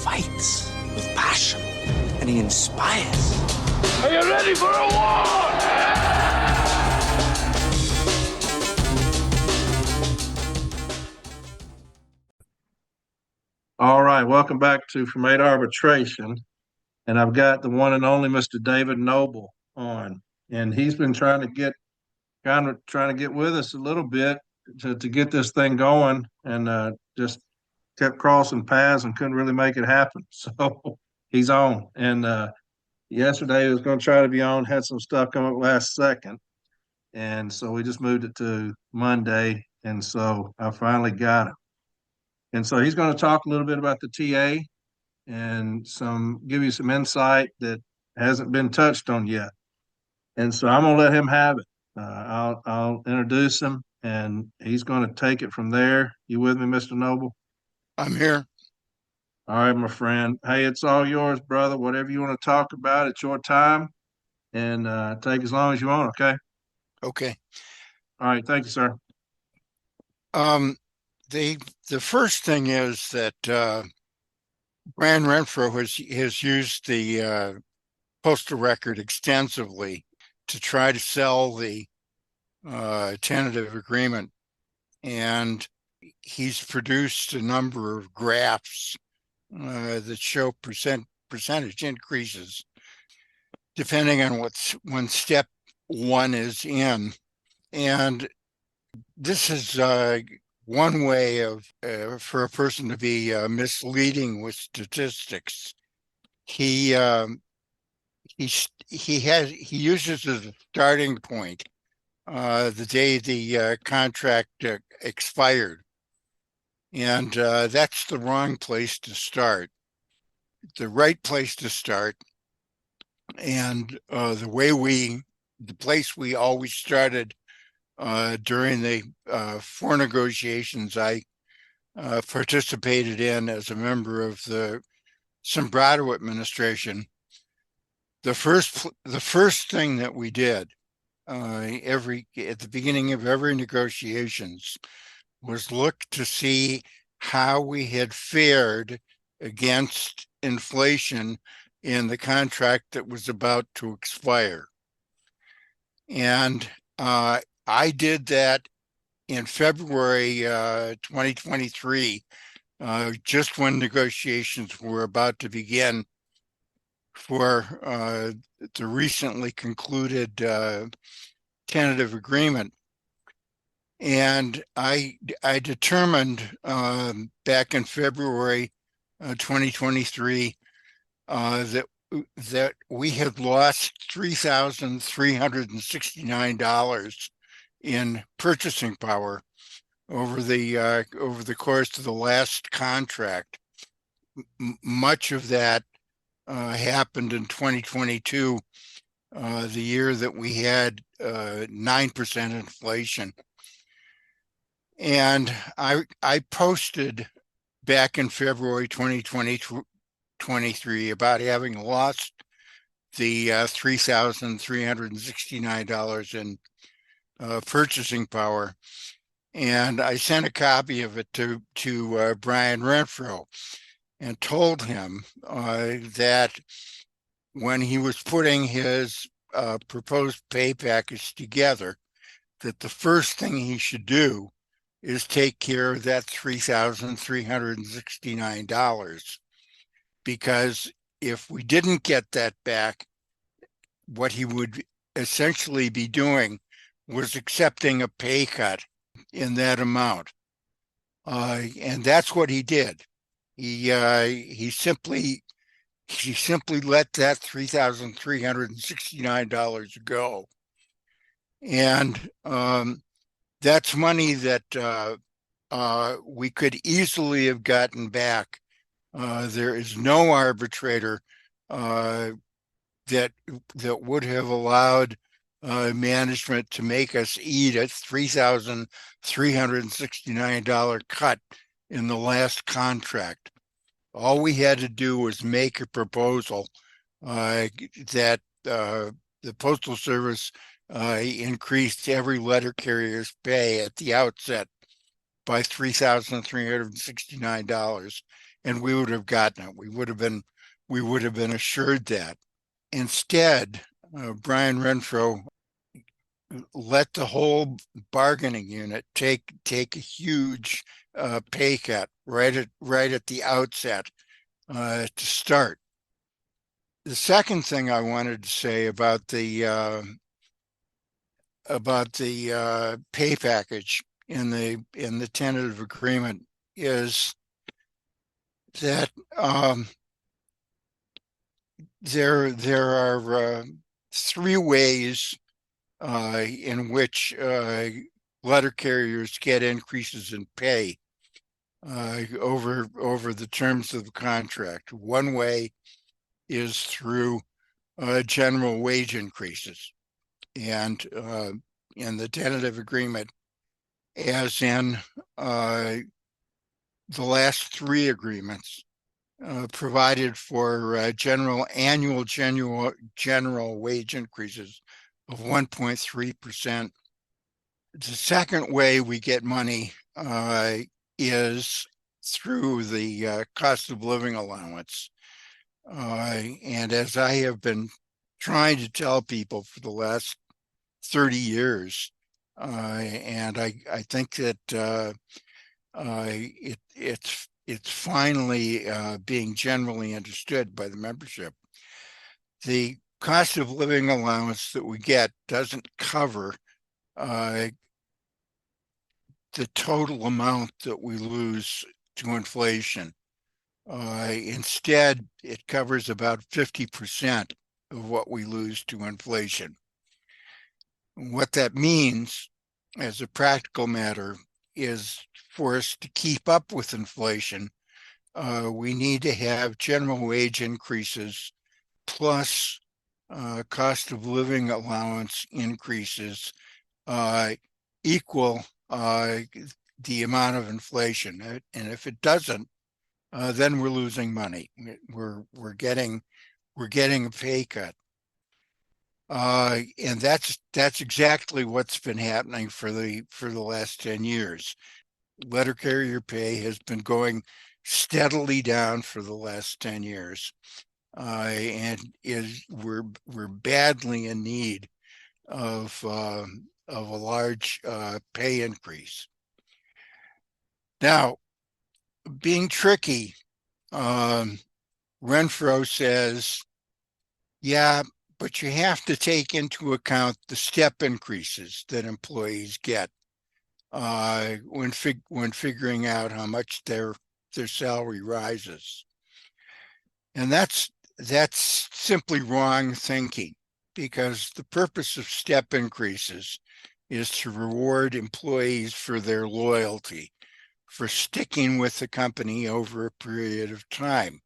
fights with passion, and he inspires. Are you ready for a war? All right, welcome back to From Eight Arbitration. And I've got the one and only Mr. David Noble on. And he's been trying to get with us a little bit to get this thing going, and just kept crossing paths and couldn't really make it happen. So he's on. And yesterday he was going to try to be on, had some stuff come up last second. And so we just moved it to Monday. And so I finally got him. And so he's going to talk a little bit about the TA and give you some insight that hasn't been touched on yet. And so I'm going to let him have it. I'll introduce him, and he's going to take it from there. You with me, Mr. Noble? I'm here. All right, my friend. Hey, it's all yours, brother. Whatever you want to talk about, it's your time, and take as long as you want. Okay. Okay. All right. Thank you, sir. The first thing is that President Renfroe has used the postal record extensively to try to sell the tentative agreement, and he's produced a number of graphs that show percentage increases depending on when step one is in, and this is one way of for a person to be misleading with statistics. He uses as a starting point the day the contract expired, and that's the wrong place to start. The right place to start, and the place we always started during the four negotiations I participated in as a member of the Sombrado administration. The first thing that we did at the beginning of every negotiations was look to see how we had fared against inflation in the contract that was about to expire. And I did that in February 2023, just when negotiations were about to begin for the recently concluded tentative agreement. And I determined back in February 2023 that we had lost $3,369 in purchasing power over the course of the last contract. Much of that happened in 2022, the year that we had 9% inflation. And I posted back in February 2023 about having lost the $3,369 in purchasing power, and I sent a copy of it to President Renfroe and told him that when he was putting his proposed pay package together, that the first thing he should do is take care of that $3,369, because if we didn't get that back, what he would essentially be doing was accepting a pay cut in that amount. And that's what he did. He simply let that $3,369 go. And that's money that we could easily have gotten back. There is no arbitrator that would have allowed management to make us eat a $3,369 cut in the last contract. All we had to do was make a proposal that the Postal Service increased every letter carrier's pay at the outset by $3,369. and we would have gotten it. We would have been assured that. Instead, Brian Renfroe let the whole bargaining unit take a huge pay cut right at the outset to start. The second thing I wanted to say about the pay package in the tentative agreement is that there are three ways in which letter carriers get increases in pay over the terms of the contract. One way is through general wage increases, and in the tentative agreement, as in the last three agreements, provided for annual general wage increases of 1.3%. The second way we get money is through the cost of living allowance. And as I have been trying to tell people for the last 30 years, and I think that it's finally being generally understood by the membership. The cost of living allowance that we get doesn't cover the total amount that we lose to inflation. Instead, it covers about 50% of what we lose to inflation. What that means, as a practical matter, is for us to keep up with inflation, we need to have general wage increases plus cost of living allowance increases equal the amount of inflation. And if it doesn't, then we're losing money. We're getting a pay cut. And that's exactly what's been happening for the last 10 years. Letter carrier pay has been going steadily down for the last 10 years. And we're badly in need of a large pay increase. Now, being tricky, Renfroe says, yeah, but you have to take into account the step increases that employees get when figuring out how much their salary rises. And that's simply wrong thinking, because the purpose of step increases is to reward employees for their loyalty, for sticking with the company over a period of time.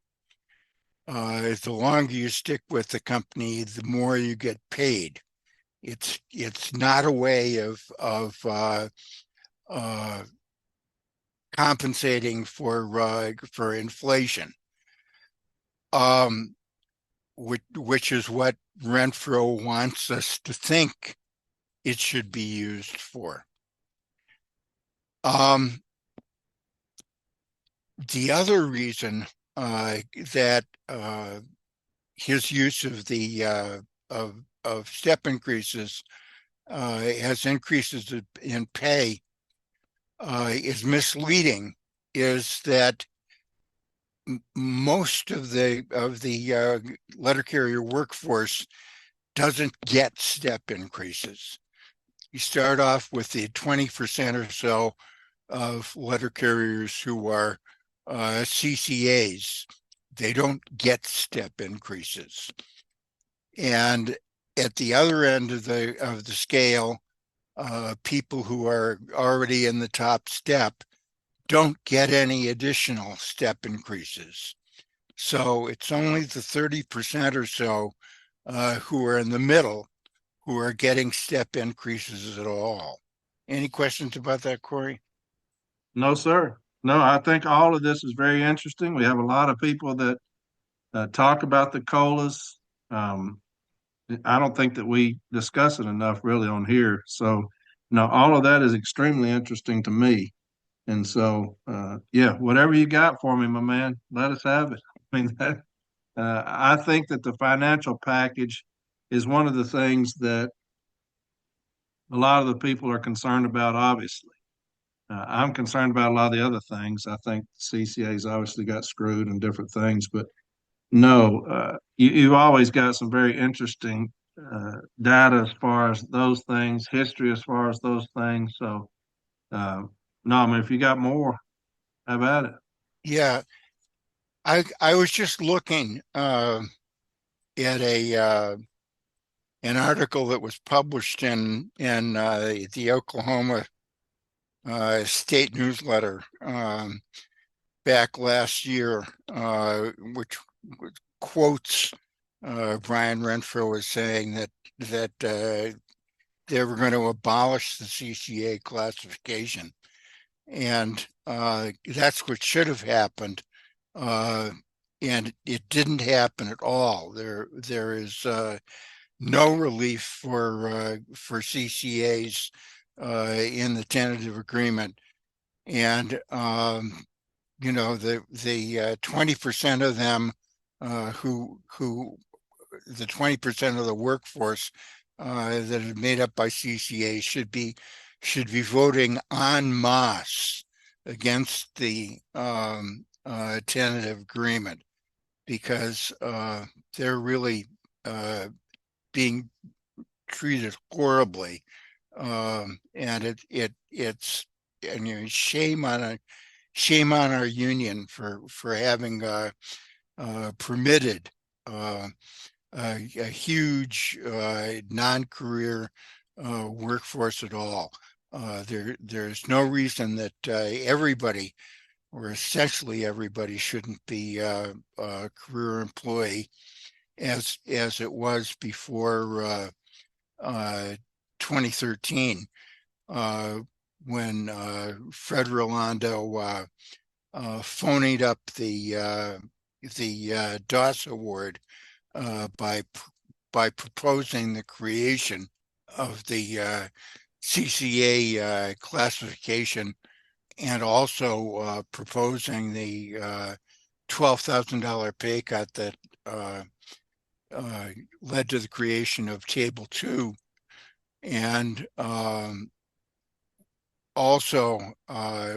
The longer you stick with the company, the more you get paid. It's not a way of compensating for inflation, which is what Renfroe wants us to think it should be used for. The other reason that his use of the of step increases has increases in pay is misleading, is that most of the letter carrier workforce doesn't get step increases. You start off with the 20% or so of letter carriers who are CCAs. They don't get step increases. And at the other end of the scale, people who are already in the top step don't get any additional step increases. So it's only the 30% or so who are in the middle who are getting step increases at all. Any questions about that, Corey? No, sir. No, I think all of this is very interesting. We have a lot of people that talk about the COLAs. I don't think that we discuss it enough really on here. So, no, all of that is extremely interesting to me. And so, yeah, whatever you got for me, my man, let us have it. I mean, I think that the financial package is one of the things that a lot of the people are concerned about, obviously. I'm concerned about a lot of the other things. I think CCAs obviously got screwed and different things, but no, you've always got some very interesting data as far as those things, history as far as those things. So, uh, no, I mean, if you got more, how about it? Yeah, I was just looking at a an article that was published in the Oklahoma state newsletter back last year, which quotes Brian Renfroe as saying that they were going to abolish the CCA classification, and that's what should have happened, and it didn't happen at all. There is no relief for CCAs in the tentative agreement, and the 20% of them who the 20% of the workforce that is made up by CCA should be voting en masse against the tentative agreement, because they're really being treated horribly, and it's shame on our union for having permitted a huge non-career workforce at all. There's no reason that everybody, or essentially everybody, shouldn't be a career employee as it was before 2013, when Fred Rolando phonied up the DOS award by proposing the creation of the CCA classification, and also proposing the $12,000 pay cut that led to the creation of Table 2, and also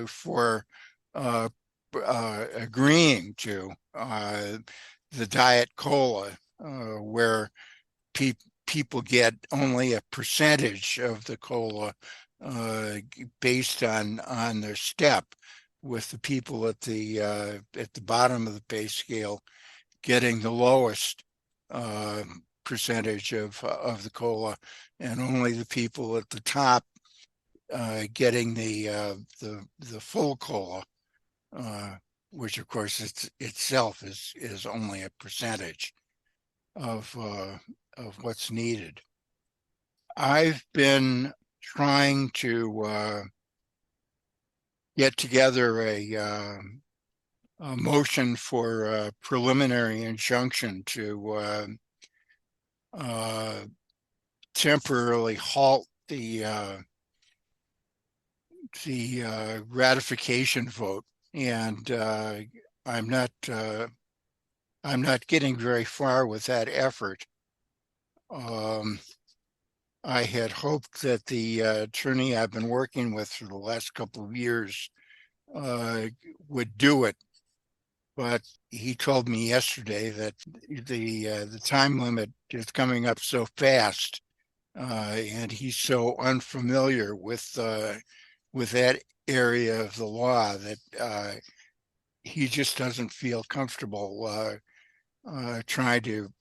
for agreeing to the Diet Cola, where people get only a percentage of the cola based on their step, with the people at the bottom of the pay scale getting the lowest percentage of the cola, and only the people at the top getting the full cola, which of course itself is only a percentage of what's needed. I've been trying to get together a motion for a preliminary injunction to temporarily halt the ratification vote, and I'm not getting very far with that effort. I had hoped that the attorney I've been working with for the last couple of years would do it, but he told me yesterday that the time limit is coming up so fast, and he's so unfamiliar with that area of the law that he just doesn't feel comfortable trying to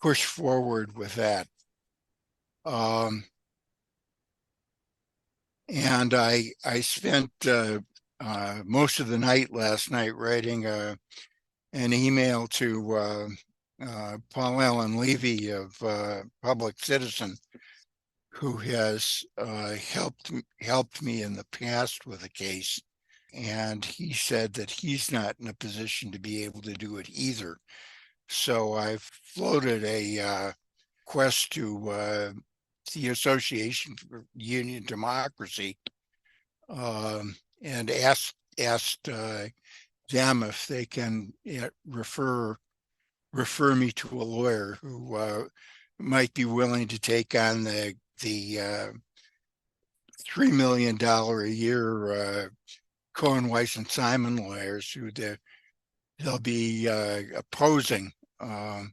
push forward with that. And I spent most of the night last night writing an email to Paul Allen Levy of Public Citizen, who has helped me in the past with a case, and he said that he's not in a position to be able to do it either. So I've floated a request to the Association for Union Democracy and asked them if they can refer me to a lawyer who might be willing to take on the $3 million a year Cohen, Weiss, and Simon lawyers who they'll be opposing. Cohen,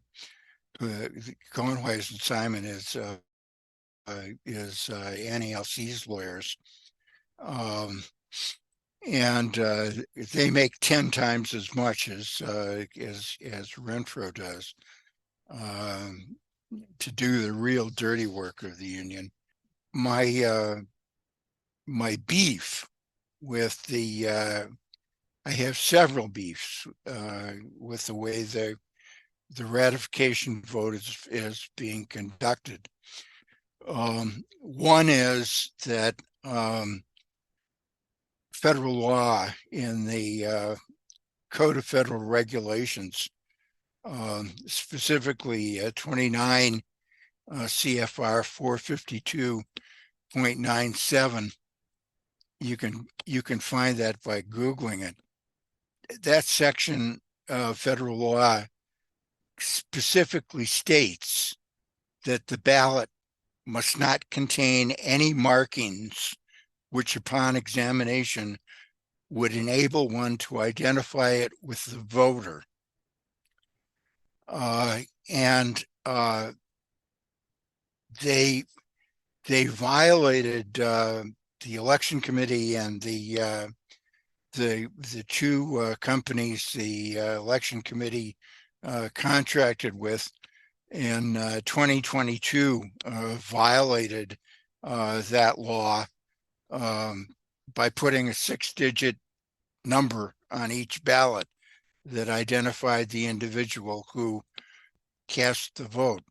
Weiss, and Simon is NALC's lawyers. And they make 10 times as much as Renfroe does to do the real dirty work of the union. My beef with I have several beefs with the way the ratification vote is being conducted. One is that federal law in the Code of Federal Regulations, specifically 29 CFR 452.97. You can find that by Googling it. That section of federal law specifically states that the ballot must not contain any markings which upon examination would enable one to identify it with the voter. They violated the election committee and the two companies the election committee contracted with in 2022 violated that law by putting a 6-digit number on each ballot that identified the individual who cast the vote.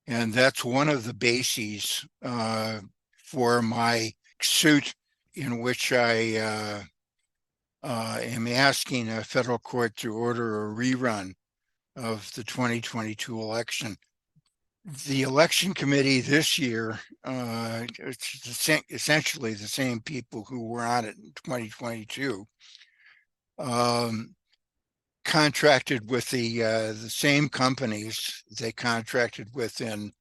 And that's one of the bases for my suit, in which I am asking a federal court to order a rerun of the 2022 election. The election committee this year, it's essentially the same people who were on it in 2022, contracted with the same companies they contracted with in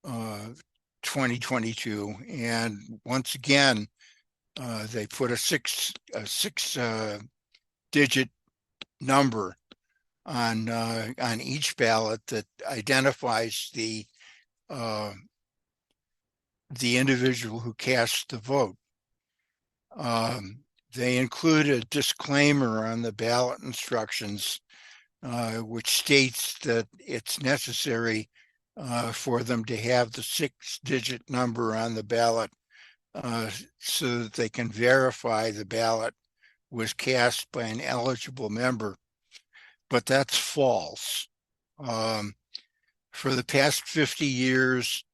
2022, and once again they put a six digit number on each ballot that identifies the individual who cast the vote. They include a disclaimer on the ballot instructions, which states that it's necessary for them to have the 6-digit number on the ballot so that they can verify the ballot was cast by an eligible member. But that's false. For the past 50 years,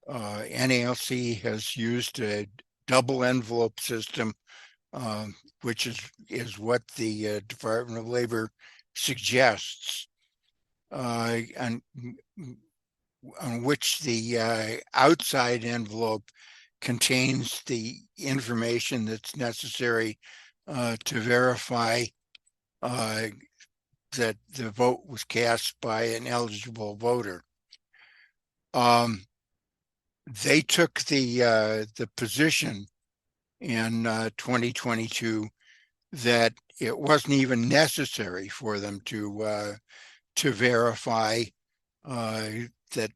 NALC has used a double envelope system, which is what the Department of Labor suggests, on which the outside envelope contains the information that's necessary to verify that the vote was cast by an eligible voter. They took the position in 2022 that it wasn't even necessary for them to verify that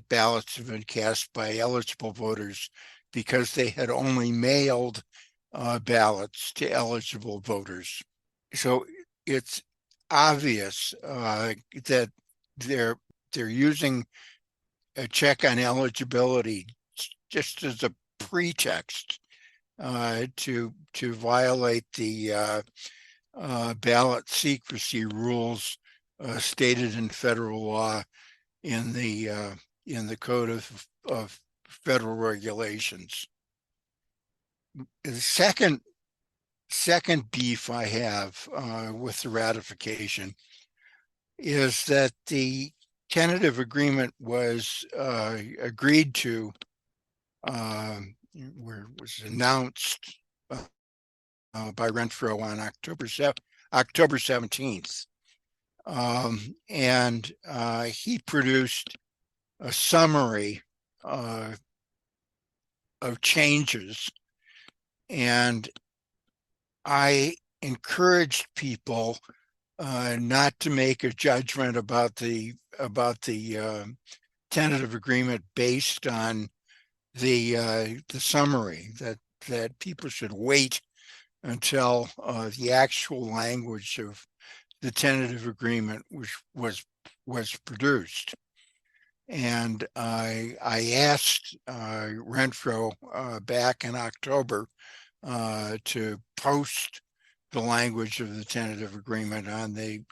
ballots have been cast by eligible voters, because they had only mailed ballots to eligible voters. So it's obvious that they're using a check on eligibility just as a pretext to violate the ballot secrecy rules stated in federal law in the Code of Federal Regulations. The second beef I have with the ratification is that the tentative agreement was agreed to was announced by Renfroe on October 17th. And he produced a summary of changes, and I encouraged people not to make a judgment about the tentative agreement based on the summary, that people should wait until the actual language of the tentative agreement was produced. And I asked Renfroe back in October to post the language of the tentative agreement on the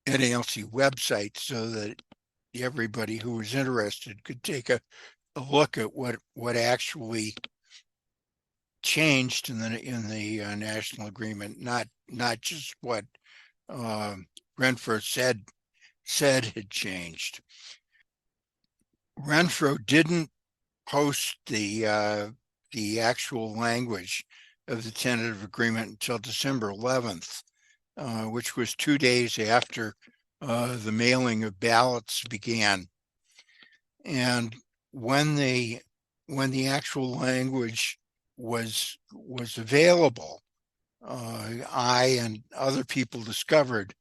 NALC website, so that everybody who was interested could take a look at what actually changed in the national agreement, not just what Renfroe said had changed. Renfroe didn't post the actual language of the tentative agreement until December 11th, which was 2 days after the mailing of ballots began. And when the actual language was available, I and other people discovered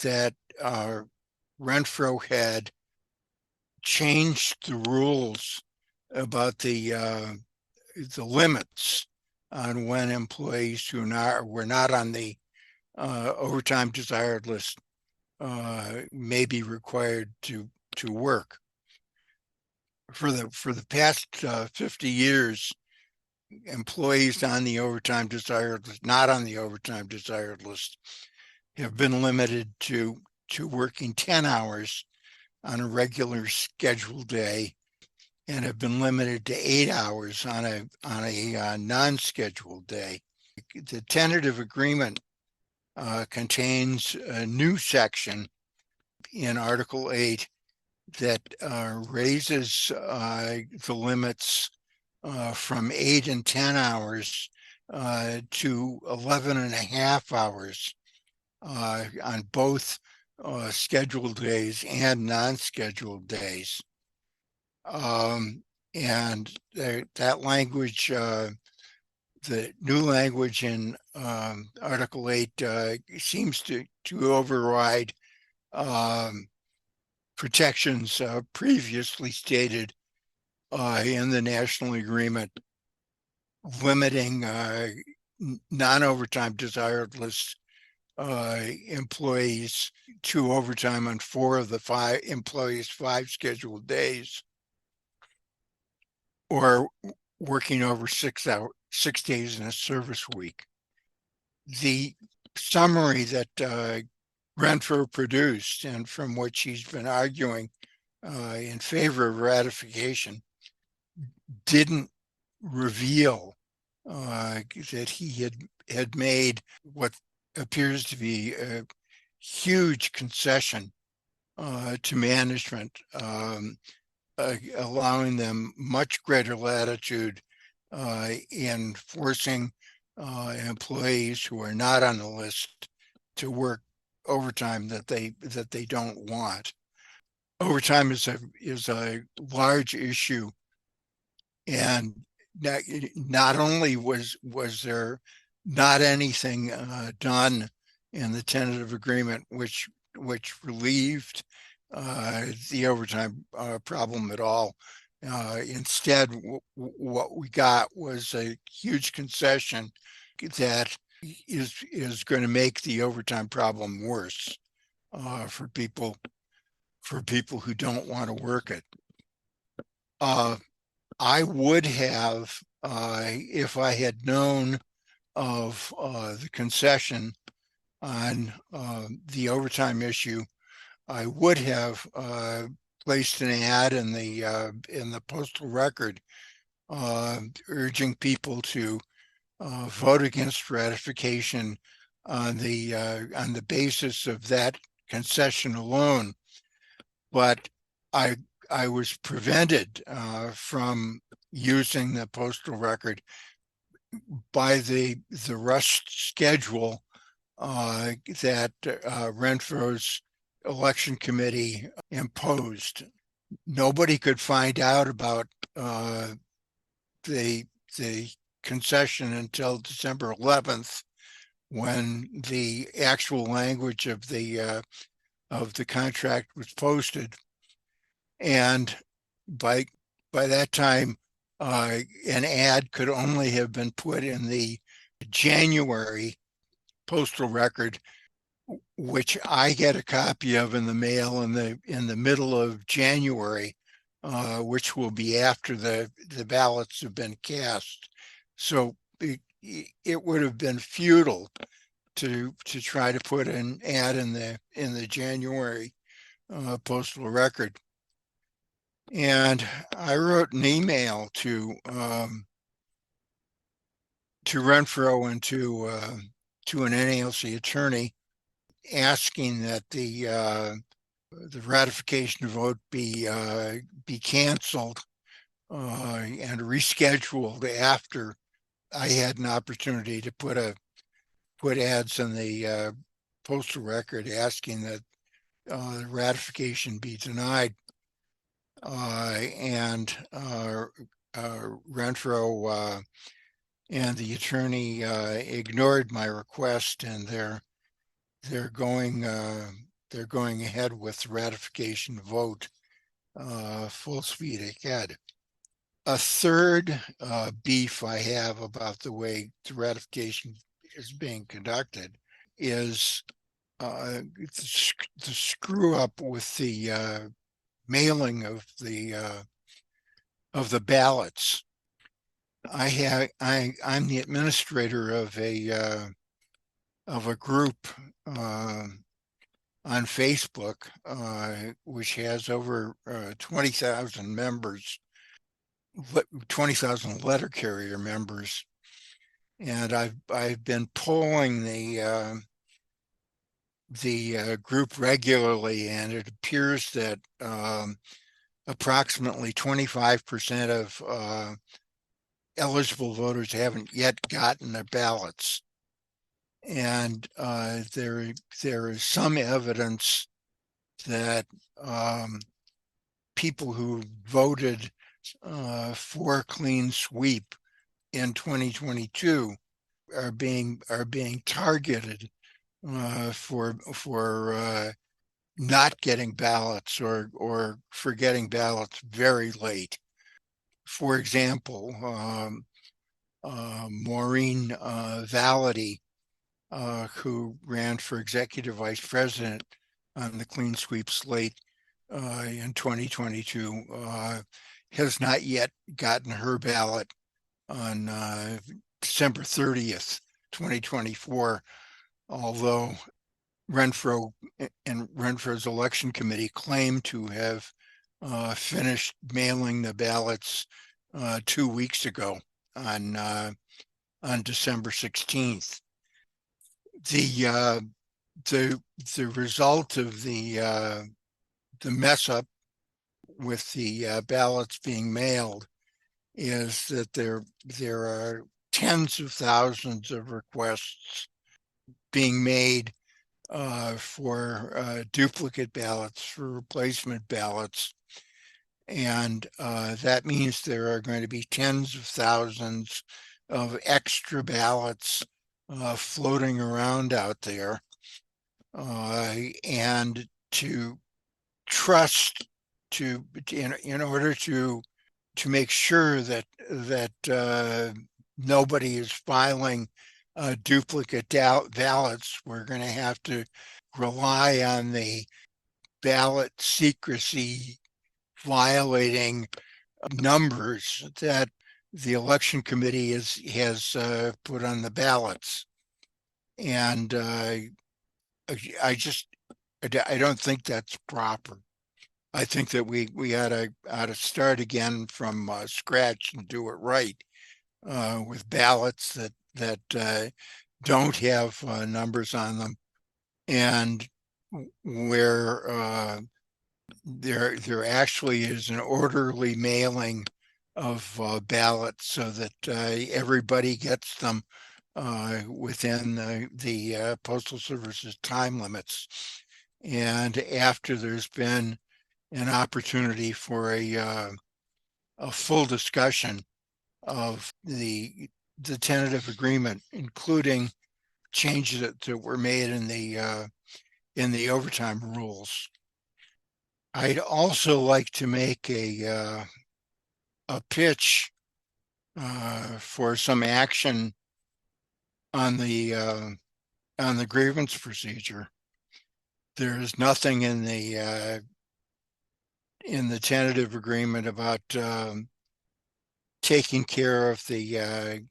that Renfroe had changed the rules about the limits on when employees who were not on the overtime desired list may be required to work. For the past 50 years, employees on the overtime desired list, not on the overtime desired list, have been limited to working 10 hours on a regular scheduled day, and have been limited to 8 hours on a non-scheduled day. The tentative agreement contains a new section in Article 8 that raises the limits from 8 and 10 hours to 11 and a half hours on both scheduled days and non-scheduled days. And that language, the new language in Article 8 seems to override protections previously stated in the national agreement, limiting non-overtime desired list employees to overtime on 4 of the 5 employees' 5 scheduled days, or working over 6 days in a service week. The summary that Renfroe produced, and from which he's been arguing in favor of ratification, didn't reveal that he had made what appears to be a huge concession to management, allowing them much greater latitude in forcing employees who are not on the list to work overtime that they don't want. Overtime is a large issue, and not only was there not anything done in the tentative agreement which relieved the overtime problem at all. Instead, what we got was a huge concession that is going to make the overtime problem worse for people who don't want to work it. I would have, if I had known of the concession on the overtime issue, I would have placed an ad in the Postal Record urging people to vote against ratification on the basis of that concession alone. But I I was prevented from using the postal record by the rust schedule that Renfroe's election committee imposed. Nobody could find out about the concession until December 11th, when the actual language of the contract was posted. And by that time, an ad could only have been put in the January postal record, which I get a copy of in the mail in the middle of January, which will be after the ballots have been cast. So it would have been futile to try to put an ad in the January postal record. And I wrote an email to Renfroe and to an NALC attorney, asking that the ratification vote be canceled and rescheduled after I had an opportunity to put ads in the postal record asking that the ratification be denied. And Renfroe and the attorney ignored my request, and they're going ahead with the ratification vote full speed ahead. A third beef I have about the way the ratification is being conducted is the screw up with the mailing of the ballots. I'm the administrator of a group on Facebook, which has over 20,000 members, 20,000 letter carrier members, and I've been polling the group regularly, and it appears that approximately 25% of eligible voters haven't yet gotten their ballots. And there is some evidence that people who voted for a clean sweep in 2022 are being targeted for not getting ballots or for getting ballots very late. For example, Maureen Valady, who ran for executive vice president on the clean sweep slate in 2022, has not yet gotten her ballot on December 30th, 2024, although Renfroe and Renfroe's election committee claim to have finished mailing the ballots 2 weeks ago on December 16th. The result of the mess up with the ballots being mailed is that there are tens of thousands of requests being made for duplicate ballots, for replacement ballots. And that means there are going to be tens of thousands of extra ballots floating around out there. And to trust in order to make sure that nobody is filing duplicate ballots, we're going to have to rely on the ballot secrecy violating numbers that the election committee has put on the ballots. And I don't think that's proper. I think that we ought to start again from scratch and do it right with ballots that don't have numbers on them, and where there actually is an orderly mailing of ballots so that everybody gets them within the Postal Service's time limits. And after there's been an opportunity for a full discussion of the tentative agreement, including changes that were made in the overtime rules. I'd also like to make a pitch for some action on the grievance procedure. There's nothing in the tentative agreement about taking care of the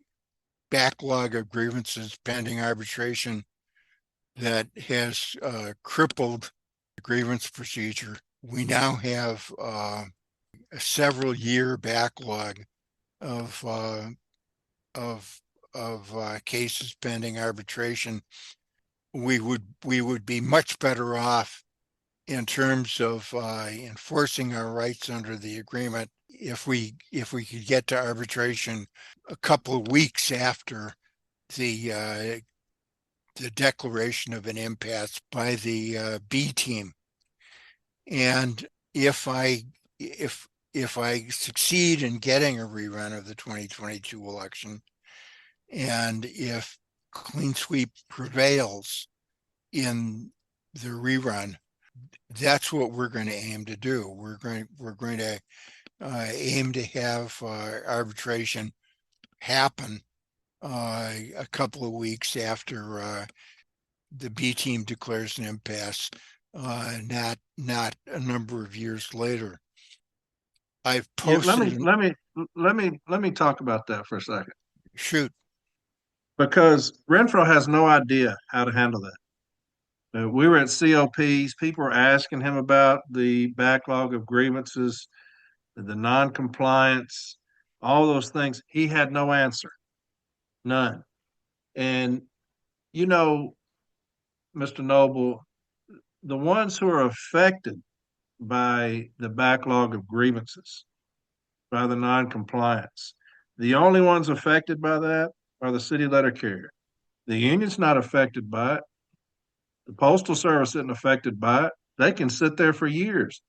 backlog of grievances pending arbitration that has crippled the grievance procedure. We now have a several year backlog of cases pending arbitration. We would be much better off in terms of enforcing our rights under the agreement if we could get to arbitration a couple of weeks after the declaration of an impasse by the B team. And if I succeed in getting a rerun of the 2022 election, and if clean sweep prevails in the rerun, that's what we're going to aim to do. We're going to aim to have arbitration happen a couple of weeks after the B team declares an impasse, not a number of years later. I've posted. Let me talk about that for a second. Shoot. Because Renfroe has no idea how to handle that. We were at COPs. People were asking him about the backlog of grievances, the non-compliance, all those things. He had no answer, none. And you know, Mr. Noble, the ones who are affected by the backlog of grievances, by the non-compliance, the only ones affected by that are the city letter carrier. The union's not affected by it. The Postal Service isn't affected by it. They can sit there for years.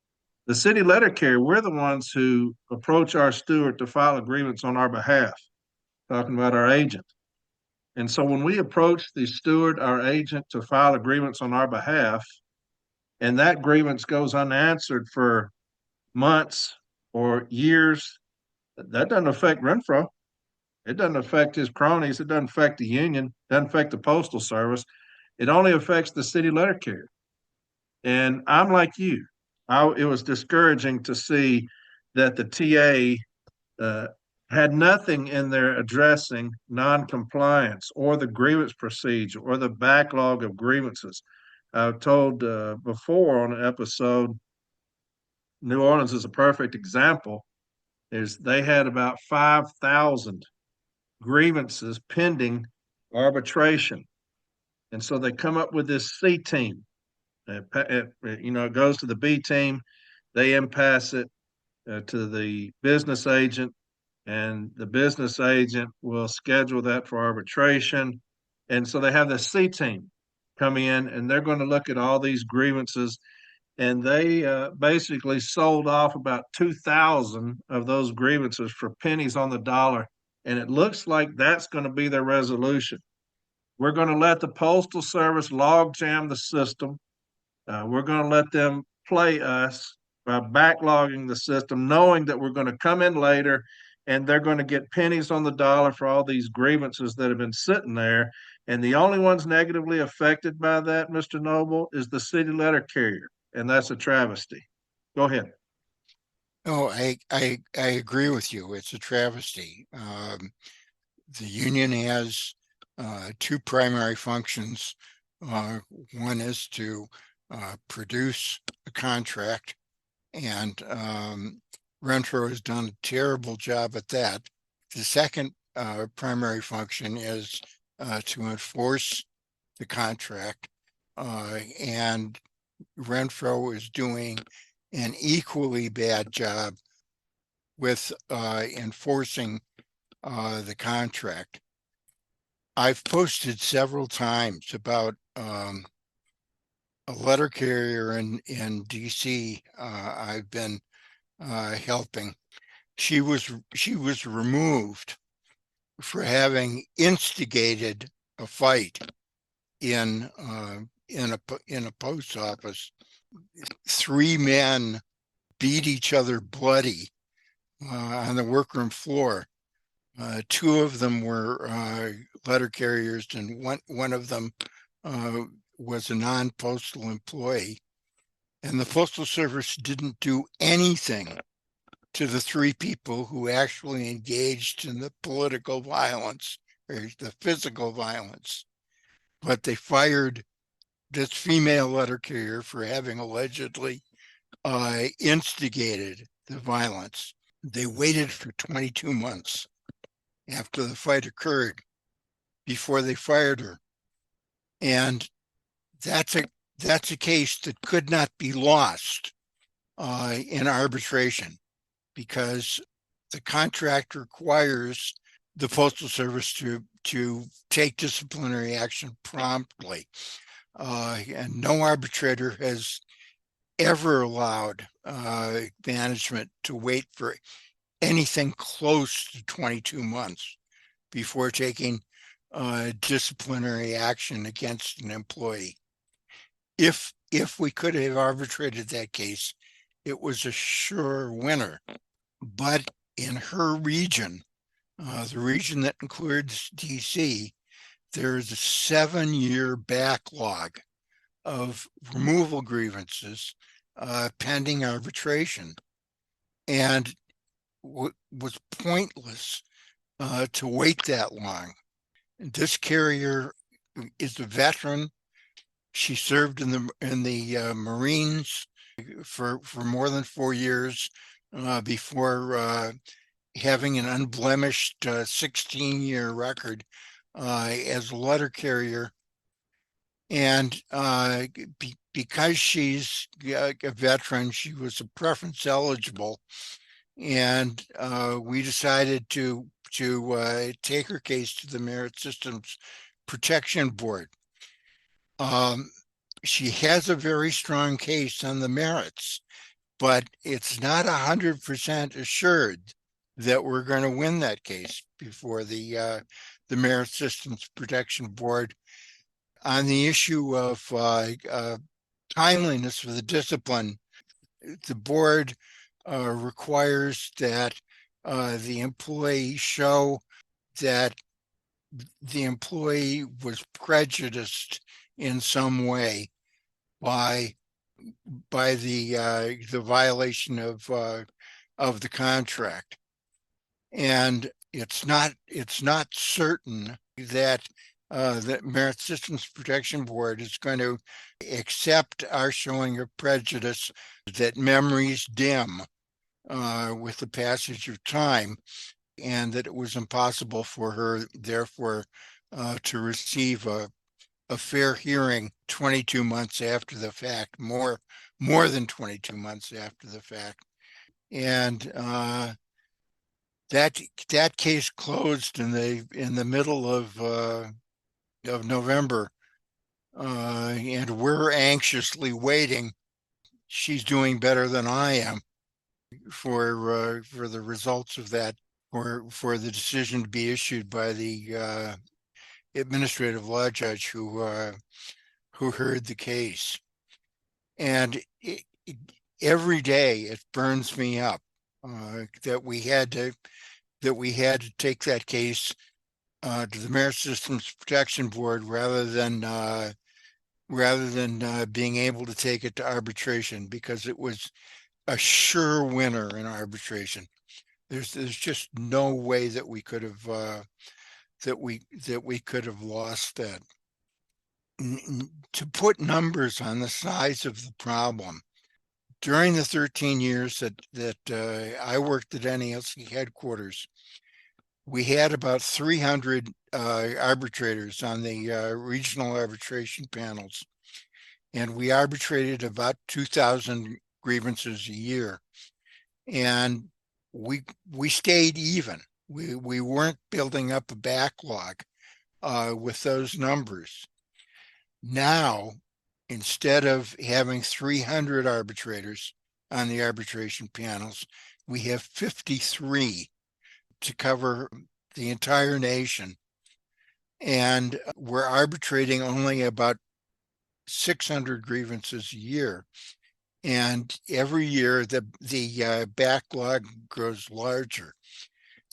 The city letter carrier, we're the ones who approach our steward to file a grievance on our behalf, talking about our agent. And so when we approach the steward, our agent, to file a grievance on our behalf, and that grievance goes unanswered for months or years, that doesn't affect Renfroe. It doesn't affect his cronies. It doesn't affect the union. It doesn't affect the Postal Service. It only affects the city letter carrier. And I'm like you. It was discouraging to see that the TA had nothing in there addressing non-compliance or the grievance procedure or the backlog of grievances. I've told before on an episode, New Orleans is a perfect example. They had about 5,000 grievances pending arbitration. And so they come up with this C team. It goes to the B team. They impasse it to the business agent, and the business agent will schedule that for arbitration. And so they have the C team come in, and they're going to look at all these grievances. And they basically sold off about 2,000 of those grievances for pennies on the dollar. And it looks like that's going to be their resolution. We're going to let the Postal Service logjam the system. We're going to let them play us by backlogging the system, knowing that we're going to come in later and they're going to get pennies on the dollar for all these grievances that have been sitting there. And the only ones negatively affected by that, Mr. Noble, is the city letter carrier. And that's a travesty. Go ahead. Oh, I agree with you. It's a travesty. The union has two primary functions. One is to produce a contract, and Renfroe has done a terrible job at that. The second primary function is to enforce the contract, and Renfroe is doing an equally bad job with enforcing the contract. I've posted several times about a letter carrier in DC. I've been helping. She was removed for having instigated a fight in a post office. 3 men beat each other bloody on the workroom floor. 2 of them were letter carriers, and one of them was a non-postal employee. And the Postal Service didn't do anything to the 3 people who actually engaged in the political violence or the physical violence. But they fired this female letter carrier for having allegedly instigated the violence. They waited for 22 months after the fight occurred before they fired her. And that's a case that could not be lost in arbitration, because the contract requires the Postal Service to take disciplinary action promptly. And no arbitrator has ever allowed management to wait for anything close to 22 months before taking disciplinary action against an employee. If we could have arbitrated that case, it was a sure winner. But in her region, the region that includes DC, there's a 7-year backlog of removal grievances pending arbitration, and was pointless to wait that long. This carrier is a veteran. She served in the Marines for more than 4 years before having an unblemished 16-year record as a letter carrier. And because she's a veteran, she was a preference eligible, and we decided to take her case to the Merit Systems Protection Board. She has a very strong case on the merits, but it's not 100% assured that we're going to win that case before the Merit Systems Protection Board. On the issue of timeliness for the discipline, the board requires that the employee show that the employee was prejudiced in some way by the violation of the contract, and it's not certain that the Merit Systems Protection Board is going to accept our showing of prejudice, that memories dim with the passage of time, and that it was impossible for her, therefore, to receive a fair hearing 22 months after the fact, more than 22 months after the fact. And that case closed in the middle of November, and we're anxiously waiting. She's doing better than I am for the results of that, for the decision to be issued by the administrative law judge who heard the case. And every day it burns me up that we had to take that case to the Merit Systems Protection Board rather than being able to take it to arbitration, because it was a sure winner in arbitration. There's just no way that we could have lost that. To put numbers on the size of the problem, during the 13 years that I worked at NALC headquarters, we had about 300 arbitrators on the regional arbitration panels, and we arbitrated about 2,000 grievances a year. And we stayed even. We weren't building up a backlog with those numbers. Now, instead of having 300 arbitrators on the arbitration panels, we have 53 to cover the entire nation. And we're arbitrating only about 600 grievances a year. And every year the backlog grows larger.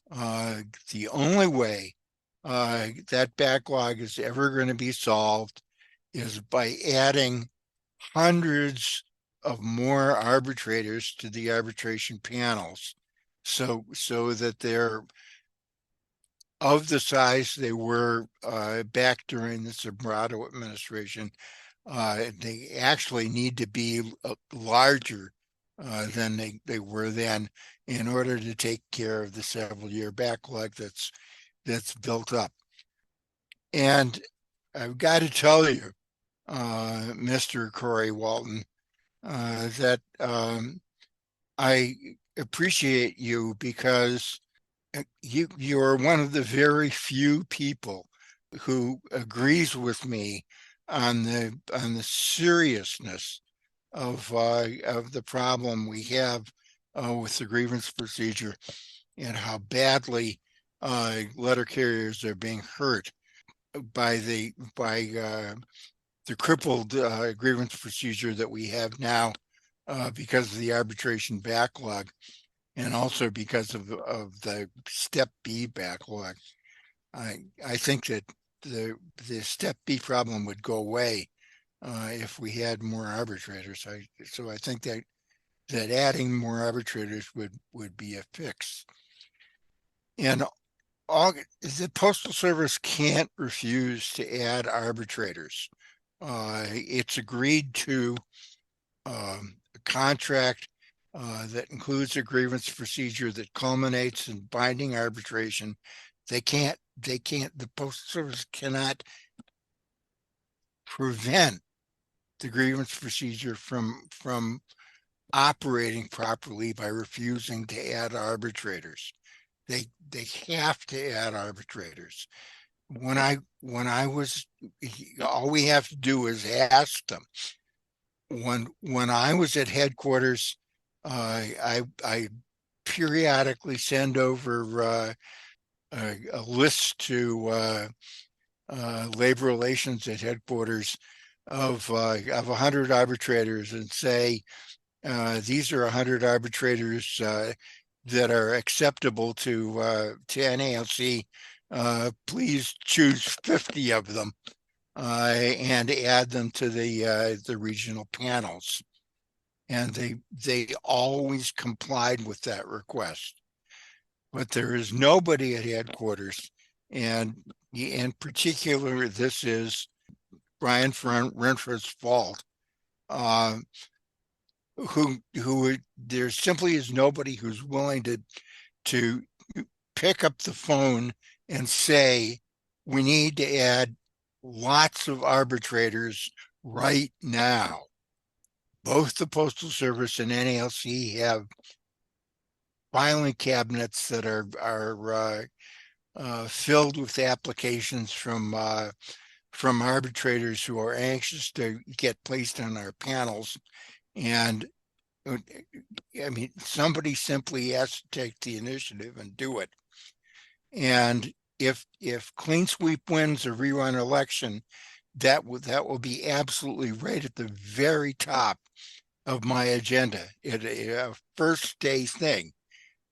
The only way that backlog is ever going to be solved is by adding hundreds of more arbitrators to the arbitration panels, so that they're of the size they were back during the Sobrato administration. They actually need to be larger than they were then in order to take care of the several-year backlog that's built up. And I've got to tell you, Mr. Corey Walton, that I appreciate you because you're one of the very few people who agrees with me on the seriousness of the problem we have with the grievance procedure and how badly letter carriers are being hurt by the crippled grievance procedure that we have now because of the arbitration backlog, and also because of the Step B backlog. I think that the Step B problem would go away if we had more arbitrators. So I think that adding more arbitrators would be a fix. And the Postal Service can't refuse to add arbitrators. It's agreed to a contract that includes a grievance procedure that culminates in binding arbitration. The Postal Service cannot prevent the grievance procedure from operating properly by refusing to add arbitrators. They have to add arbitrators. When I was, all we have to do is ask them. When I was at headquarters, I periodically send over a list to labor relations at headquarters of 100 arbitrators and say, these are 100 arbitrators that are acceptable to NALC. Please choose 50 of them and add them to the regional panels. And they always complied with that request. But there is nobody at headquarters, and in particular, this is Brian Renfroe's fault. Who there simply is nobody who's willing to pick up the phone and say, we need to add lots of arbitrators right now. Both the Postal Service and NALC have filing cabinets that are filled with applications from arbitrators who are anxious to get placed on our panels. And I mean, somebody simply has to take the initiative and do it. And if clean sweep wins a rerun election, that will be absolutely right at the very top of my agenda. A first day thing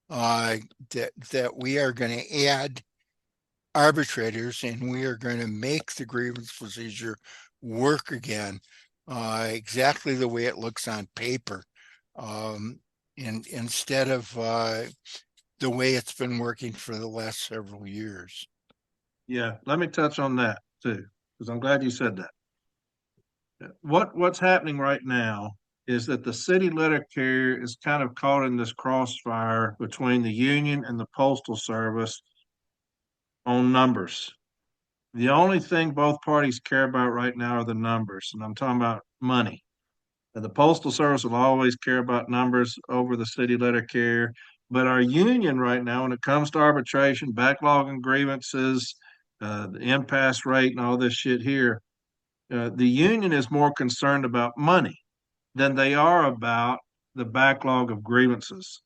that we are going to add arbitrators, and we are going to make the grievance procedure work again exactly the way it looks on paper, instead of the way it's been working for the last several years. Yeah, let me touch on that too, because I'm glad you said that. What's happening right now is that the city letter carrier is kind of caught in this crossfire between the union and the Postal Service on numbers. The only thing both parties care about right now are the numbers, and I'm talking about money. And the Postal Service will always care about numbers over the city letter carrier. But our union right now, when it comes to arbitration, backlog and grievances, the impasse rate and all this shit here, the union is more concerned about money than they are about the backlog of grievances.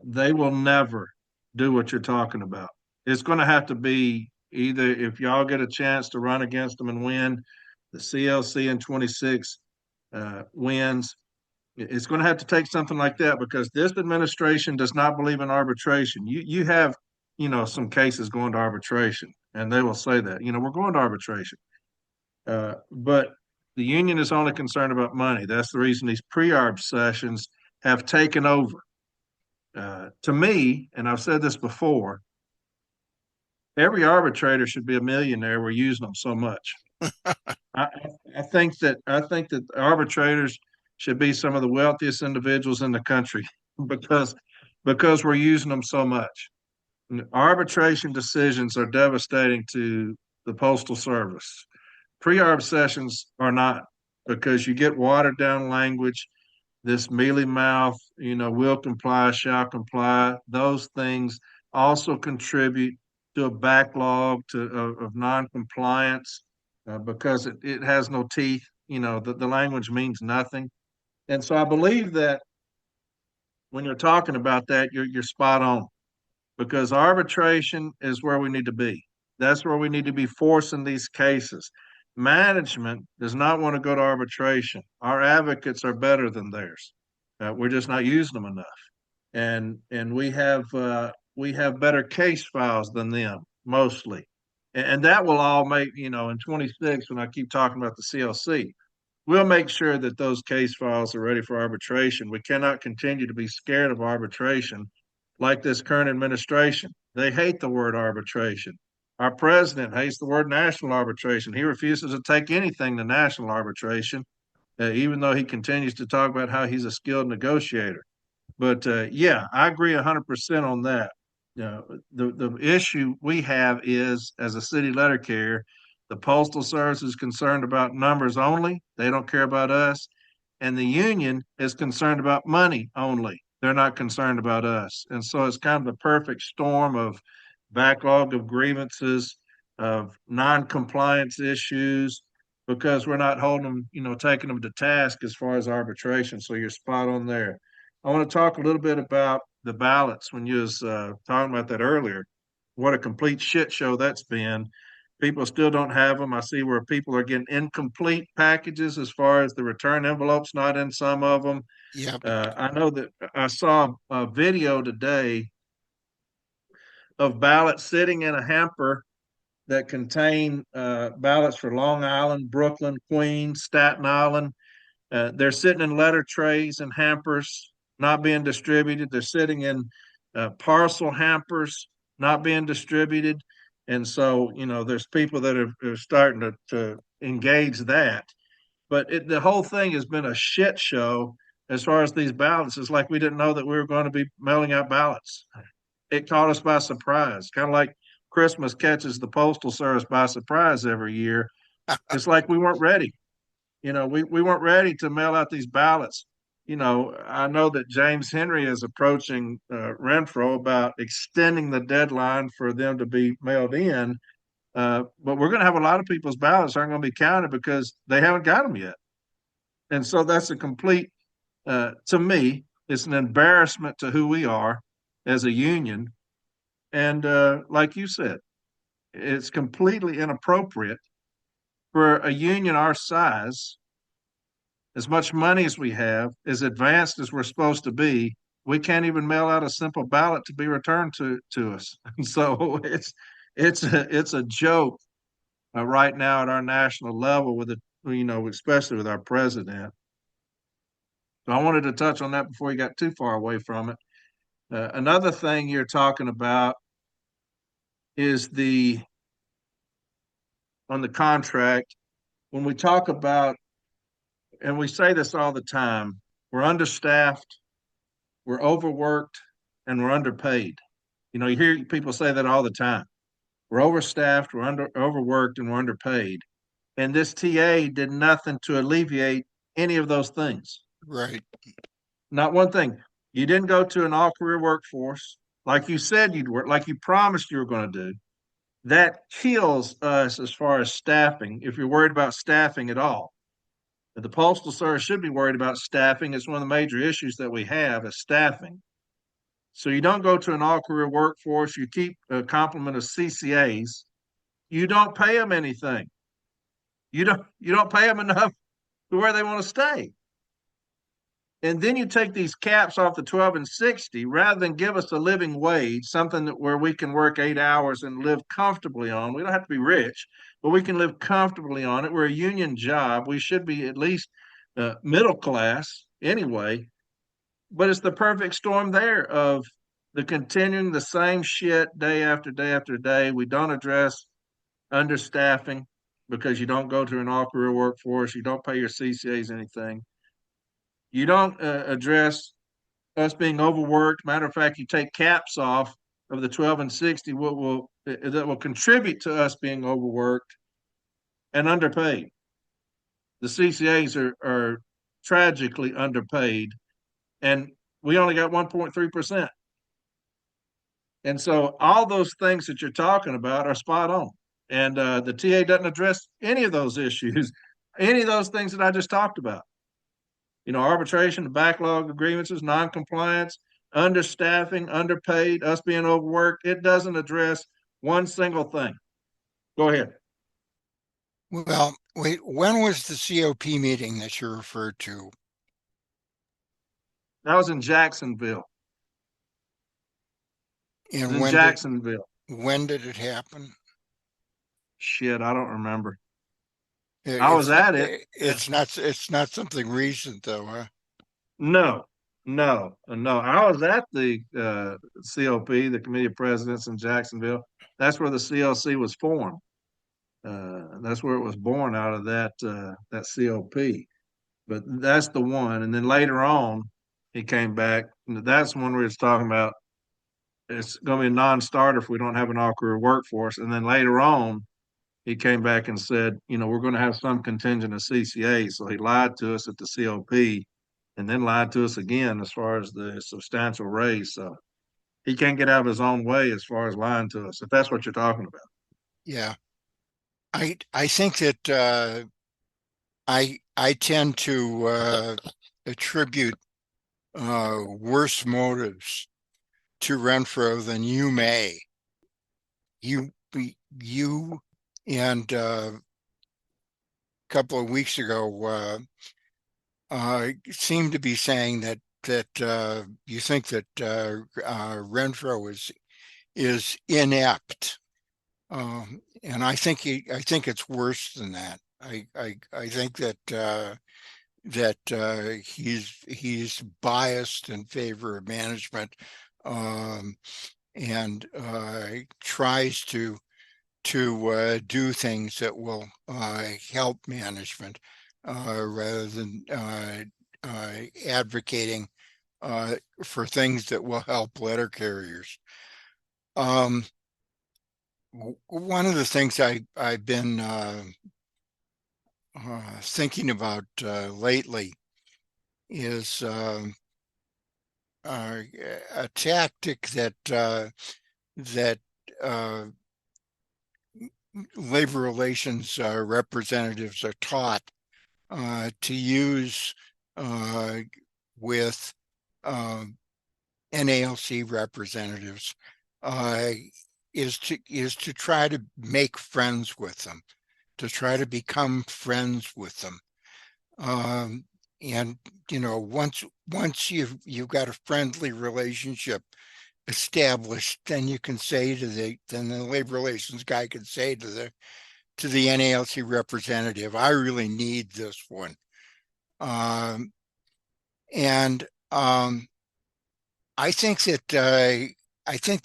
They will never do what you're talking about. It's going to have to be either if y'all get a chance to run against them and win, the CLC in 26 wins. It's going to have to take something like that because this administration does not believe in arbitration. You have, some cases going to arbitration, and they will say that, we're going to arbitration. But the union is only concerned about money. That's the reason these pre-arb sessions have taken over. To me, and I've said this before, every arbitrator should be a millionaire. We're using them so much. I, I think that arbitrators should be some of the wealthiest individuals in the country because we're using them so much. Arbitration decisions are devastating to the Postal Service. Pre-arb sessions are not because you get watered down language, this mealy mouth, will comply, shall comply. Those things also contribute to a backlog of non-compliance because it has no teeth. The language means nothing. And so I believe that when you're talking about that, you're spot on because arbitration is where we need to be. That's where we need to be forcing these cases. Management does not want to go to arbitration. Our advocates are better than theirs. We're just not using them enough, and we have better case files than them mostly, and that will all make in 26 when I keep talking about the CLC. We'll make sure that those case files are ready for arbitration. We cannot continue to be scared of arbitration like this current administration. They hate the word arbitration. Our president hates the word national arbitration. He refuses to take anything to national arbitration, even though he continues to talk about how he's a skilled negotiator. But yeah, I agree 100% on that. The issue we have is as a city letter carrier, the Postal Service is concerned about numbers only. They don't care about us. And the union is concerned about money only. They're not concerned about us. And so it's kind of the perfect storm of backlog of grievances, of non-compliance issues, because we're not holding them, taking them to task as far as arbitration. So you're spot on there. I want to talk a little bit about the ballots when you was talking about that earlier. What a complete shit show that's been. People still don't have them. I see where people are getting incomplete packages as far as the return envelopes not in some of them. Yep. I know that I saw a video today of ballots sitting in a hamper that contain ballots for Long Island, Brooklyn, Queens, Staten Island. They're sitting in letter trays and hampers, not being distributed. They're sitting in parcel hampers, not being distributed. And so, there's people that are starting to engage that. But the whole thing has been a shit show as far as these ballots. It's like we didn't know that we were going to be mailing out ballots. It caught us by surprise, kind of like Christmas catches the Postal Service by surprise every year. It's like we weren't ready. We weren't ready to mail out these ballots. I know that James Henry is approaching Renfroe about extending the deadline for them to be mailed in. But we're going to have a lot of people's ballots aren't going to be counted because they haven't got them yet. And so that's a complete, to me, it's an embarrassment to who we are as a union. And like you said, it's completely inappropriate for a union our size, as much money as we have, as advanced as we're supposed to be, we can't even mail out a simple ballot to be returned to us. So it's a joke right now at our national level with it, especially with our president. So I wanted to touch on that before you got too far away from it. Another thing you're talking about is on the contract, when we talk about, and we say this all the time, we're understaffed, we're overworked, and we're underpaid. You hear people say that all the time. We're overstaffed, we're overworked, and we're underpaid. And this TA did nothing to alleviate any of those things. Right. Not one thing. You didn't go to an all-career workforce like you said you'd work, like you promised you were going to do. That kills us as far as staffing, if you're worried about staffing at all. The Postal Service should be worried about staffing. It's one of the major issues that we have is staffing. So you don't go to an all-career workforce. You keep a complement of CCAs. You don't pay them anything. You don't pay them enough to where they want to stay. And then you take these caps off the 12 and 60 rather than give us a living wage, something where we can work 8 hours and live comfortably on. We don't have to be rich, but we can live comfortably on it. We're a union job. We should be at least middle class anyway. But it's the perfect storm there of the continuing the same shit day after day after day. We don't address understaffing because you don't go to an all-career workforce. You don't pay your CCAs anything. You don't address us being overworked. Matter of fact, you take caps off of the 12 and 60, that will contribute to us being overworked and underpaid. The CCAs are tragically underpaid, and we only got 1.3%. And so all those things that you're talking about are spot on. And the TA doesn't address any of those issues, any of those things that I just talked about. Arbitration, the backlog of grievances, non-compliance, understaffing, underpaid, us being overworked. It doesn't address one single thing. Go ahead. Well, wait, when was the COP meeting that you referred to? That was in Jacksonville. And In Jacksonville. when did it happen? Shit, I don't remember. I was It's at it. It's not something recent though, huh? No. I was at the COP, the Committee of Presidents in Jacksonville. That's where the CLC was formed. That's where it was born, out of that COP. But that's the one. And then later on, he came back. And that's one we was talking about. It's going to be a non-starter if we don't have an all-career workforce. And then later on, he came back and said, we're going to have some contingent of CCA. So he lied to us at the COP and then lied to us again as far as the substantial raise. So he can't get out of his own way as far as lying to us, if that's what you're talking about. Yeah. I think that I tend to attribute worse motives to Renfroe than you may. You and a couple of weeks ago seemed to be saying that you think that Renfroe is inept, and I think it's worse than that. I think that he's biased in favor of management, and tries to do things that will help management rather than advocating for things that will help letter carriers. One of the things I've been thinking about lately is a tactic that labor relations representatives are taught to use with NALC representatives is to try to make friends with them, to try to become friends with them. And once you've got a friendly relationship established, then you can say then the labor relations guy can say to the NALC representative, I really need this one. I think that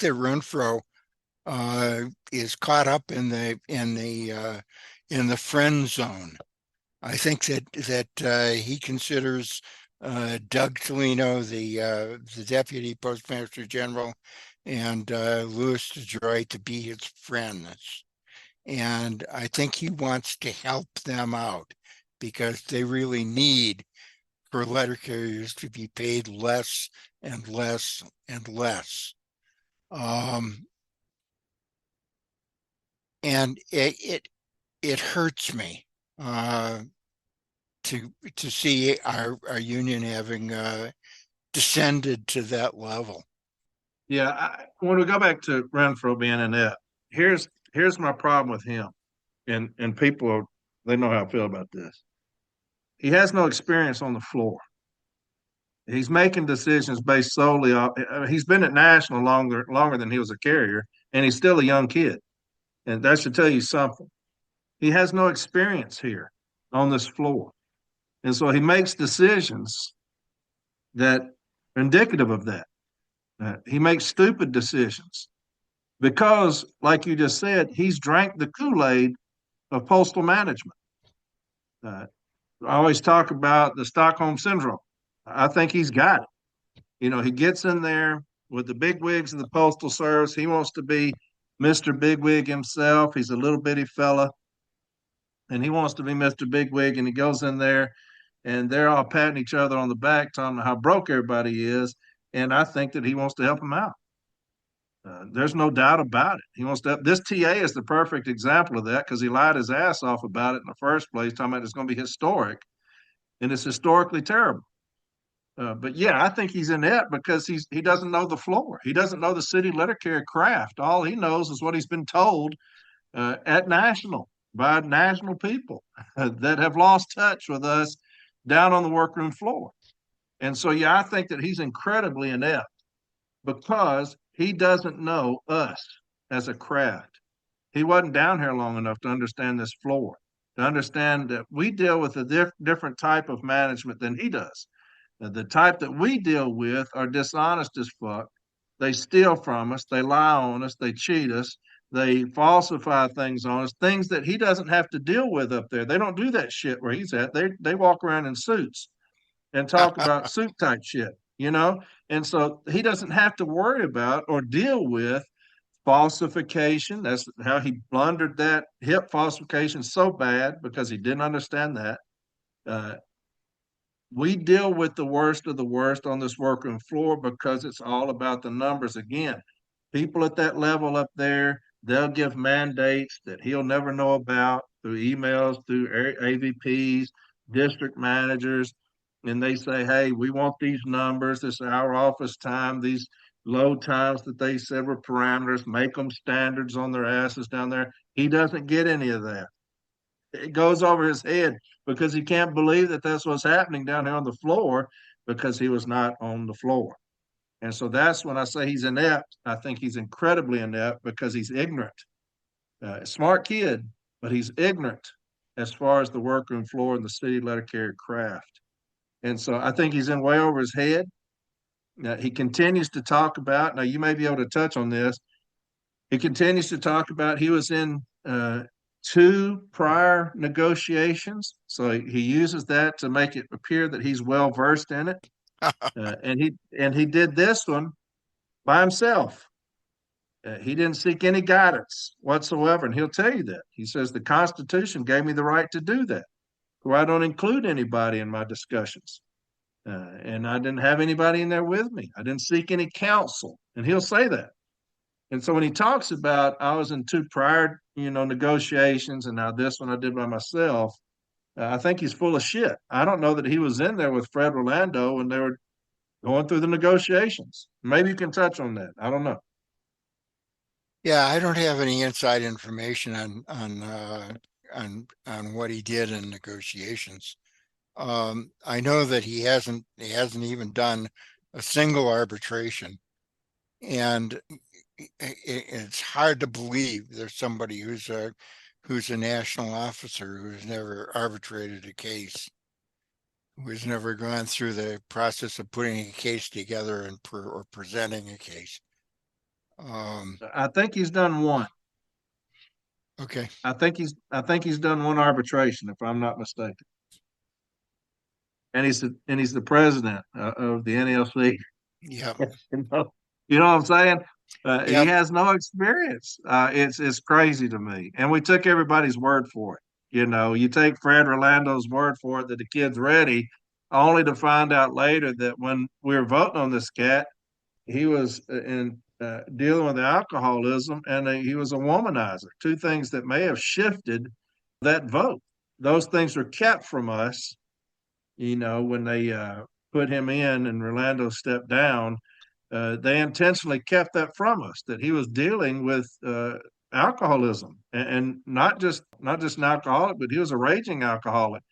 Renfroe is caught up in the friend zone. I think that he considers Doug Tolino, the deputy postmaster general, and Louis DeJoy to be his friends, and I think he wants to help them out. because they really need for letter carriers to be paid less and less and less. And it hurts me to see our union having descended to that level. Yeah, when we go back to Renfroe being inept, here's my problem with him, and they know how I feel about this. He has no experience on the floor. He's making decisions based solely on. He's been at National longer than he was a carrier, and he's still a young kid, and that should tell you something. He has no experience here on this floor, and so he makes decisions that are indicative of that. He makes stupid decisions because, like you just said, he's drank the Kool-Aid of postal management. Uh, I always talk about the Stockholm syndrome. I think he's got it. You know, he gets in there with the big wigs of the postal service. He wants to be Mr. Bigwig himself. He's a little bitty fella, and he wants to be Mr. Bigwig. And he goes in there, and they're all patting each other on the back, telling them how broke everybody is. And I think that he wants to help them out. There's no doubt about it. He wants to. This TA is the perfect example of that because he lied his ass off about it in the first place, talking about it's going to be historic, and it's historically terrible. But yeah, I think he's inept because he doesn't know the floor. He doesn't know the city letter carrier craft. All he knows is what he's been told at National by national people that have lost touch with us down on the workroom floor. And so, yeah, I think that he's incredibly inept because he doesn't know us as a craft. He wasn't down here long enough to understand this floor, to understand that we deal with a different type of management than he does. The type that we deal with are dishonest as fuck. They steal from us, they lie on us, they cheat us, they falsify things on us, things that he doesn't have to deal with up there. They don't do that shit where he's at. They walk around in suits and talk about suit type shit, you know? And so he doesn't have to worry about or deal with falsification. That's how he blundered that hip falsification so bad because he didn't understand that. Uh, we deal with the worst of the worst on this workroom floor because it's all about the numbers again. People at that level up there, they'll give mandates that he'll never know about through emails, through AVPs, district managers, and they say, hey, we want these numbers, this our office time, these load times that they said were parameters, make them standards on their asses down there. He doesn't get any of that. It goes over his head because he can't believe that that's what's happening down here on the floor because he was not on the floor. And so that's when I say he's inept. I think he's incredibly inept because he's ignorant. Smart kid, but he's ignorant as far as the workroom floor and the city letter carrier craft. And so I think he's in way over his head. He continues to talk about, now you may be able to touch on this. He continues to talk about he was in two prior negotiations. So he uses that to make it appear that he's well versed in it. And he did this one by himself. He didn't seek any guidance whatsoever. And he'll tell you that. He says, the Constitution gave me the right to do that, where I don't include anybody in my discussions. And I didn't have anybody in there with me. I didn't seek any counsel. And he'll say that. And so when he talks about I was in two prior, negotiations, and now this one I did by myself, I think he's full of shit. I don't know that he was in there with Fred Rolando when they were going through the negotiations. Maybe you can touch on that. I don't know. Yeah, I don't have any inside information on what he did in negotiations. I know that he hasn't even done a single arbitration, and it's hard to believe there's somebody who's a national officer who's never arbitrated a case, who has never gone through the process of putting a case together and or presenting a case. I think he's done one. Okay. I think he's done one arbitration, if I'm not mistaken. And he's the president of the NLC. Yeah. You know what I'm saying? Yep. He has no experience. It's crazy to me, and we took everybody's word for it. You take Fred Rolando's word for it that the kid's ready, only to find out later that when we were voting on this cat, he was in dealing with alcoholism, and he was a womanizer. Two things that may have shifted that vote. Those things were kept from us, when they put him in and Rolando stepped down. They intentionally kept that from us, that he was dealing with alcoholism, and not just an alcoholic, but he was a raging alcoholic.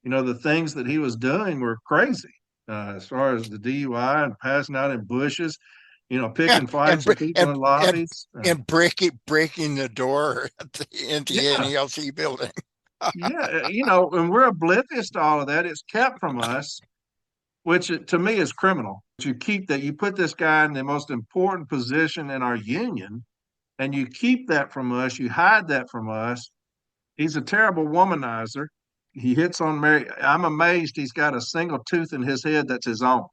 The things that he was doing were crazy, as far as the DUI and passing out in bushes, Yeah, picking and fights bre- with people in lobbies. and breaking the door at the Yeah, NELC building. yeah, and we're oblivious to all of that. It's kept from us, which to me is criminal. You keep that, you put this guy in the most important position in our union, and you keep that from us, you hide that from us. He's a terrible womanizer. He hits on Mary. I'm amazed he's got a single tooth in his head that's his own.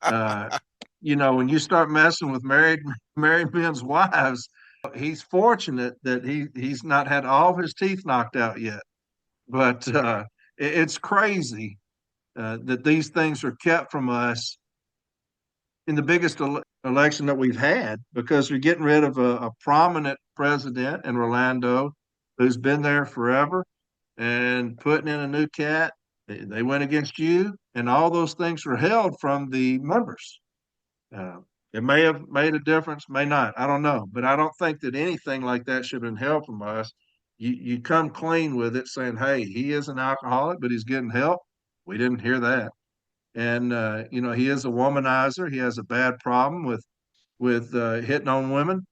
Uh, when you start messing with married men's wives, he's fortunate that he's not had all of his teeth knocked out yet. But it's crazy that these things are kept from us in the biggest election that we've had, because we're getting rid of a prominent president in Rolando who's been there forever, and putting in a new cat. They went against you, and all those things were held from the members. Uh, it may have made a difference, may not. I don't know, but I don't think that anything like that should have been held from us. You come clean with it, saying, "Hey, he is an alcoholic, but he's getting help." We didn't hear that, and he is a womanizer. He has a bad problem with hitting on women.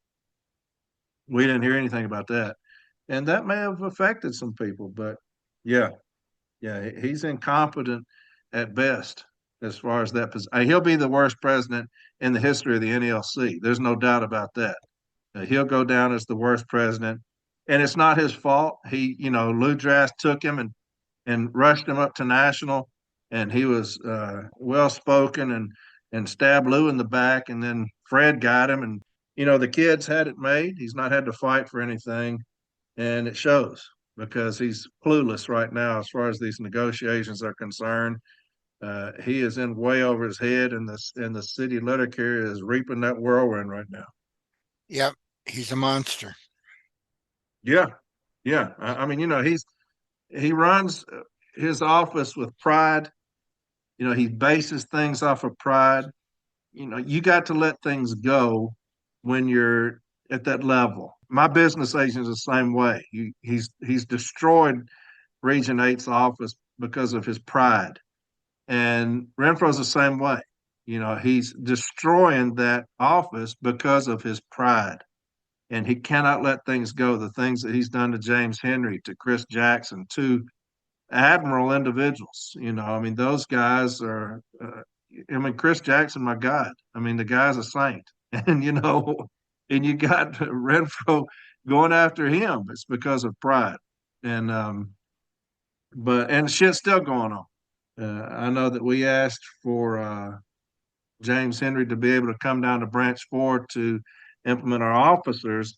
We didn't hear anything about that, and that may have affected some people. But yeah, yeah, he's incompetent at best as far as that. He'll be the worst president in the history of the NLC. There's no doubt about that. He'll go down as the worst president, and it's not his fault. Lou Drass took him and rushed him up to national, and he was well spoken and stabbed Lou in the back, and then Fred got him, and the kids had it made. He's not had to fight for anything, and it shows because he's clueless right now as far as these negotiations are concerned. He is in way over his head, and the city litigation is reaping that whirlwind right now. Yep, he's a monster. Yeah, yeah. I mean, he runs his office with pride. He bases things off of pride. You got to let things go when you're at that level. My business agent is the same way. He's destroyed Region Eight's office because of his pride, and Renfroe's the same way. He's destroying that office because of his pride, and he cannot let things go. The things that he's done to James Henry, to Chris Jackson, two admirable individuals. I mean, those guys are. Chris Jackson, my God. I mean, the guy's a saint, and and you got Renfroe going after him. It's because of pride, and shit's still going on. I know that we asked for James Henry to be able to come down to Branch 4 to implement our officers,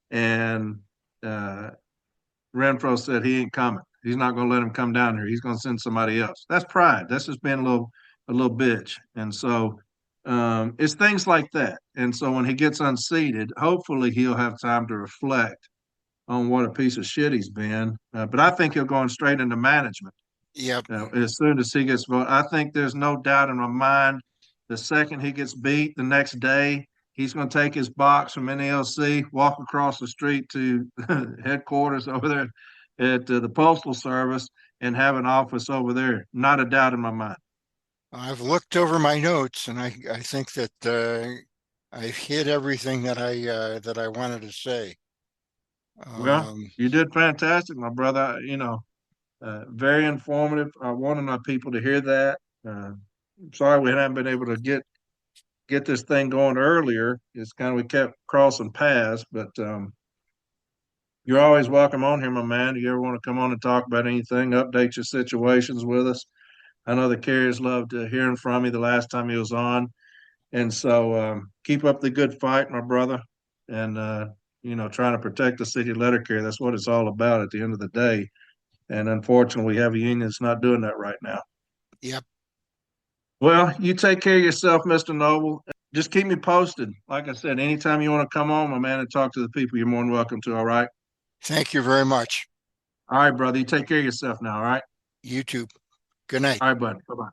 and Renfroe said he ain't coming. He's not going to let him come down here. He's going to send somebody else. That's pride. That's just being a little bitch. And so it's things like that. And so when he gets unseated, hopefully he'll have time to reflect on what a piece of shit he's been. But I think he'll go on straight into management. Yep. As soon as he gets voted, I think there's no doubt in my mind. The second he gets beat, the next day he's going to take his box from NLC, walk across the street to headquarters over there at the Postal Service, and have an office over there. Not a doubt in my mind. I've looked over my notes, and I think that I've hit everything that I wanted to say. Well, you did fantastic, my brother. Very informative. I wanted my people to hear that. Sorry we haven't been able to get this thing going earlier. It's kind of we kept crossing paths, but you're always welcome on here, my man. If you ever want to come on and talk about anything, update your situations with us. I know the carriers loved hearing from you the last time he was on, and so keep up the good fight, my brother, and trying to protect the city letter carrier. That's what it's all about at the end of the day. And unfortunately, we have a union that's not doing that right now. Yep. Well, you take care of yourself, Mr. Noble. Just keep me posted. Like I said, anytime you want to come on, my man, and talk to the people, you're more than welcome to. All right. Thank you very much. All right, brother. You take care of yourself now. All right. You too. Good night. All right, bud. Bye bye.